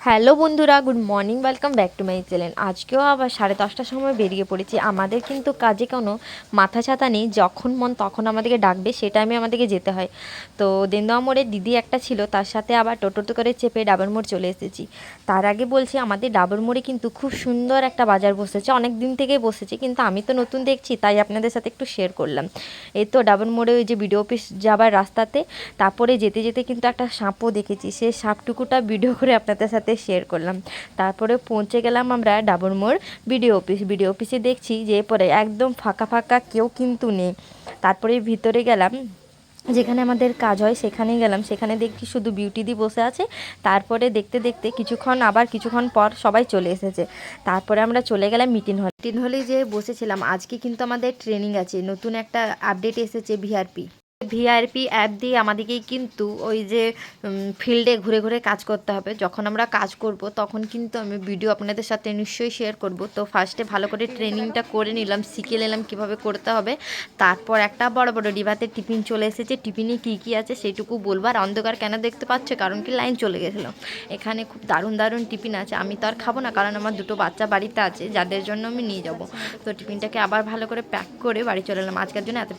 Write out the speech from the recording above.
Hello বন্ধুরা, good morning, welcome back to my channel. আজকেও আবার 10:30টার সময় বেরিয়ে পড়েছি। আমাদের কিন্তু কাজে কোনো মাথা ছাতা নেই, যখন মন তখন আমাদেরকে ডাকবে সে টাইমে আমাদেরকে যেতে হয়। তো দেন্দুয়া মোড়ে দিদি একটা ছিল, তার সাথে আবার টোটোতে করে চেপে ডাবর মোড় চলে এসেছি। তার আগে বলছি, আমাদের ডাবর মোড়ে কিন্তু খুব সুন্দর একটা বাজার বসেছে, অনেক দিন থেকেই বসেছে, কিন্তু আমি তো নতুন দেখছি, তাই আপনাদের সাথে একটু শেয়ার করলাম। এই তো ডাবর মোড়ে ওই যে বিডিও অফিস যাবার রাস্তাতে, তারপরে যেতে যেতে কিন্তু একটা সাপও দেখেছি, সেই সাপটুকুটা ভিডিও করে আপনাদের সাথে শেয়ার করলাম। তারপরে পৌঁছে গেলাম আমরা ডাবর মোড় বিডিও অফিসে, দেখছি যে পরে একদম ফাঁকা ফাঁকা, কেউ কিন্তু নেই। তারপরে ভিতরে গেলাম, যেখানে আমাদের কাজ হয় সেখানে গেলাম, সেখানে দেখছি শুধু বিউটি দি বসে আছে। তারপরে দেখতে দেখতে কিছুক্ষণ পর সবাই চলে এসেছে। তারপরে আমরা চলে গেলাম মিটিং হলে যে বসেছিলাম। আজকে কিন্তু আমাদের ট্রেনিং আছে, নতুন একটা আপডেট এসেছে ভিআরপি অ্যাপ দিয়ে আমাদেরকে কিন্তু ওই যে ফিল্ডে ঘুরে ঘুরে কাজ করতে হবে। যখন আমরা কাজ করব তখন কিন্তু আমি ভিডিও আপনাদের সাথে নিশ্চয়ই শেয়ার করব। তো ফার্স্টে ভালো করে ট্রেনিংটা করে নিলাম, শিখে নিলাম কীভাবে করতে হবে। তারপর একটা বড় বড় ডিবাতে টিফিন চলে এসেছে, টিফিনে কী কী আছে সেইটুকু বলবো। আর অন্ধকার কেন দেখতে পাচ্ছে, কারণ কি লাইন চলে গেছিলো। এখানে খুব দারুণ দারুণ টিফিন আছে, আমি তো আর খাবো না, কারণ আমার দুটো বাচ্চা বাড়িতে আছে যাদের জন্য আমি নিয়ে যাব। তো টিফিনটাকে আবার ভালো করে প্যাক করে বাড়ি চলে এলাম। আজকের জন্য এতটুকু।